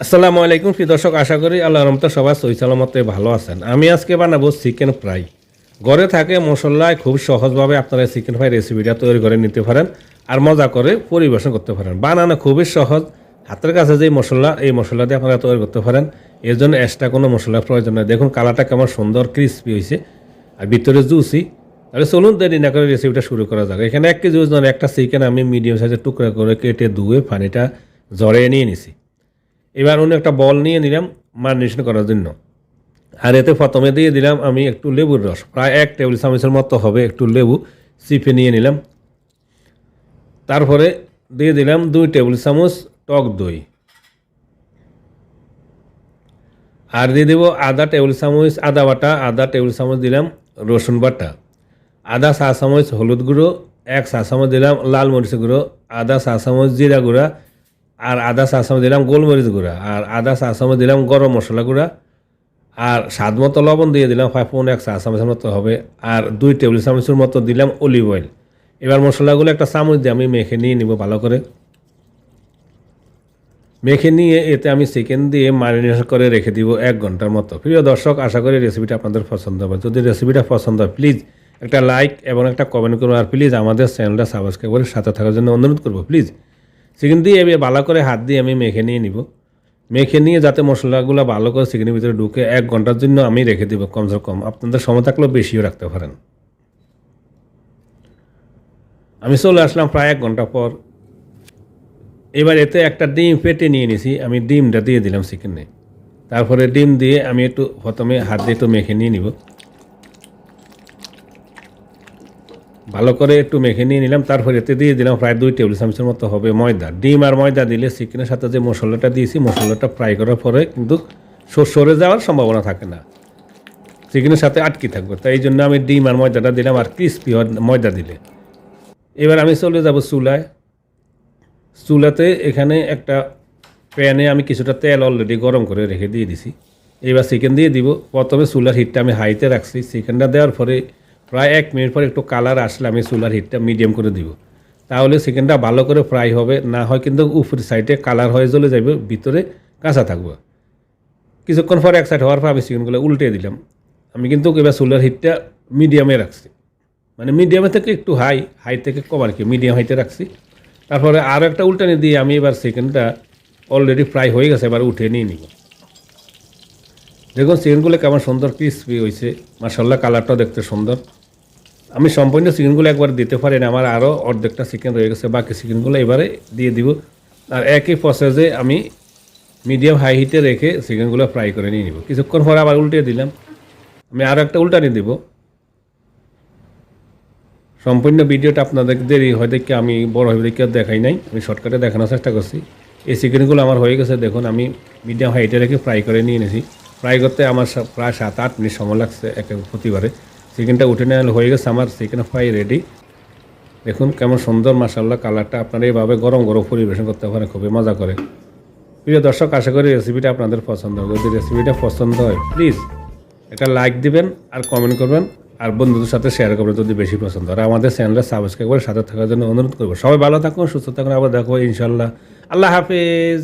আসসালামু আলাইকুম প্রিয় দর্শক, আশা করি আল্লাহর রহমতে সবাই সহি সালামতে ভালো আছেন। আমি আজকে বানাবো চিকেন ফ্রাই। ঘরে থাকে মশলায় খুব সহজভাবে আপনারা চিকেন ফ্রাই রেসিপিটা তৈরি করে নিতে পারেন আর মজা করে পরিবেশন করতে পারেন। বানানো খুবই সহজ, হাতের কাছে যে মশলা এই মশলা দিয়ে আপনারা তৈরি করতে পারেন। এর জন্য এক্সট্রা কোনো মশলার প্রয়োজন নয়। দেখুন কালারটা কেমন সুন্দর ক্রিস্পি হয়েছে আর ভিতরে জুসি। তাহলে চলুন দেরি না করে রেসিপিটা শুরু করা যাক। এখানে 1 কেজি ওজনের একটা চিকেন আমি মিডিয়াম সাইজের টুকরা করে কেটে ধুয়ে পানিটা ঝরিয়ে নিয়ে নিছি। এবার অন্য একটা বল নিয়ে নিলাম ম্যারিনেশন করার জন্য। আর এতে প্রথমে দিয়ে দিলাম আমি একটু লেবুর রস, প্রায় 1 টেবিল চামচের মতো হবে একটু লেবু চিপে নিয়ে নিলাম। তারপরে দিয়ে দিলাম 2 টেবিল চামচ টক দই, আর দিয়ে দেবো আধা টেবিল চামচ আদা বাটা, আধা টেবিল চামচ দিলাম রসুন বাটা, আধা চা চামচ হলুদ গুঁড়ো, 1 চা চামচ দিলাম লাল মরিচ গুঁড়ো, আধা চা চামচ জিরা গুঁড়া, আর আধা চা চামচ দিলাম গোলমরিচ গুঁড়া, আর আধা চা চামচ দিলাম গরম মশলা গুঁড়া, আর স্বাদ মতো লবণ দিয়ে দিলাম 1 চা চামচের মতো হবে, আর 2 টেবিল চামচের মতো দিলাম অলিভ অয়েল। এবার মশলাগুলো একটা চামচ দিয়ে আমি মেখে নিয়ে নিব ভালো করে। মেখে নিয়ে এতে আমি চিকেন দিয়ে ম্যারিনেশন করে রেখে দিব 1 ঘন্টার মতো। প্রিয় দর্শক, আশা করি রেসিপিটা আপনাদের পছন্দ হবে। যদি রেসিপিটা পছন্দ হয় প্লিজ একটা লাইক এবং একটা কমেন্ট করুন, আর প্লিজ আমাদের চ্যানেলটা সাবস্ক্রাইব করে সাথে থাকার জন্য অনুরোধ করবো প্লিজ। চিকেন দিয়ে এবার ভালো করে হাত দিয়ে আমি মেখে নিয়ে নিব। মেখে নিয়ে যাতে মশলাগুলো ভালো করে চিকেনের ভিতরে ঢুকে 1 ঘন্টার জন্য আমি রেখে দিব। কমসে কম আপনাদের সময় থাকলেও বেশিও রাখতে পারেন। আমি চলে আসলাম প্রায় 1 ঘন্টা পর। এবার এতে একটা ডিম ফেটে নিয়ে নিছি, আমি ডিমটা দিয়ে দিলাম চিকেনে। তারপরে ডিম দিয়ে আমি একটু প্রথমে হাত দিয়ে একটু মেখে নিয়ে নিব, ভালো করে একটু মেখে নিয়ে নিলাম। তারপরে এতে দিয়ে দিলাম প্রায় 2 টেবিল চামচের মতো হবে ময়দা। ডিম আর ময়দা দিলে চিকেনের সাথে যে মশলাটা দিয়েছি মশলাটা ফ্রাই করার পরে কিন্তু সরে যাওয়ার সম্ভাবনা থাকে না, চিকেনের সাথে আটকে থাকবে। তাই এই জন্য আমি ডিম আর ময়দাটা দিলাম, আর ক্রিস্পি ময়দা দিলে। এবার আমি চলে যাব চুলাতে এখানে একটা প্যানে আমি কিছুটা তেল অলরেডি গরম করে রেখে দিয়ে দিছি। এবার চিকেন দিয়ে দিব। প্রথমে চুলার হিটটা আমি হাইতে রাখছি। চিকেনটা দেওয়ার পরে প্রায় 1 মিনিট পর একটু কালার আসলে আমি চুলার হিটটা মিডিয়াম করে দিব। তাহলে চিকেনটা ভালো করে ফ্রাই হবে, না হয় কিন্তু উপরের সাইডে কালার হয়ে জ্বলে যাবে, ভিতরে কাঁচা থাকবে। কিছুক্ষণ পর 1 সাইড হওয়ার পর আমি চিকেনগুলো উল্টে দিলাম। আমি কিন্তু এবার চুলার হিটটা মিডিয়ামে রাখছি, মানে মিডিয়ামে থেকে একটু হাই থেকে কম আর কি, মিডিয়াম হাইতে রাখছি। তারপরে আরও একটা উল্টানি দিয়ে আমি এবার চিকেনটা অলরেডি ফ্রাই হয়ে গেছে, এবার উঠে নিয়ে নিব। দেখুন চিকেনগুলো কেমন সুন্দর ক্রিস্পি হয়েছে, মাশাআল্লাহ কালারটাও দেখতে সুন্দর। আমি সম্পূর্ণ চিকেনগুলো একবার দিতে পারি না, আমার আরও অর্ধেকটা চিকেন রয়ে গেছে, বাকি চিকেনগুলো এবারে দিয়ে দিব। আর একই প্রসেসে আমি মিডিয়াম হাই হিটে রেখে চিকেনগুলো ফ্রাই করে নিয়ে নিব। কিছুক্ষণ পরে আবার উল্টে দিলাম, আমি আরও একটা উল্টানি দিব। সম্পূর্ণ ভিডিওটা আপনাদের দেরি হয় দেখে আমি বড় হয়ে দেখে দেখাই নাই, আমি শর্টকাটে দেখানোর চেষ্টা করছি। এই চিকেনগুলো আমার হয়ে গেছে, দেখুন আমি মিডিয়াম হাইটে রেখে ফ্রাই করে নিয়ে নিয়েছি। ফ্রাই করতে আমার প্রায় 7-8 মিনিট সময় লাগছে প্রতিবারে। চিকেনটা উঠে নেওয়া হয়ে গেছে, আমার চিকেন ফ্রাই রেডি। দেখুন কেমন সুন্দর মাশাআল্লাহ কালারটা। আপনারা এইভাবে গরম গরম পরিবেশন করতে পারেন, খুবই মজা করে। প্রিয় দর্শক, আশা করি রেসিপিটা আপনাদের পছন্দ হবে। যদি রেসিপিটা পছন্দ হয় প্লিজ একটা লাইক দিবেন আর কমেন্ট করবেন, আর বন্ধুদের সাথে শেয়ার করবেন যদি বেশি পছন্দ। আর আমাদের চ্যানেলটা সাবস্ক্রাইব করে সাথে থাকার জন্য অনুরোধ করবো। সবাই ভালো থাকুন, সুস্থ থাকুন, আবার দেখো ইনশাল্লাহ। আল্লাহ হাফেজ।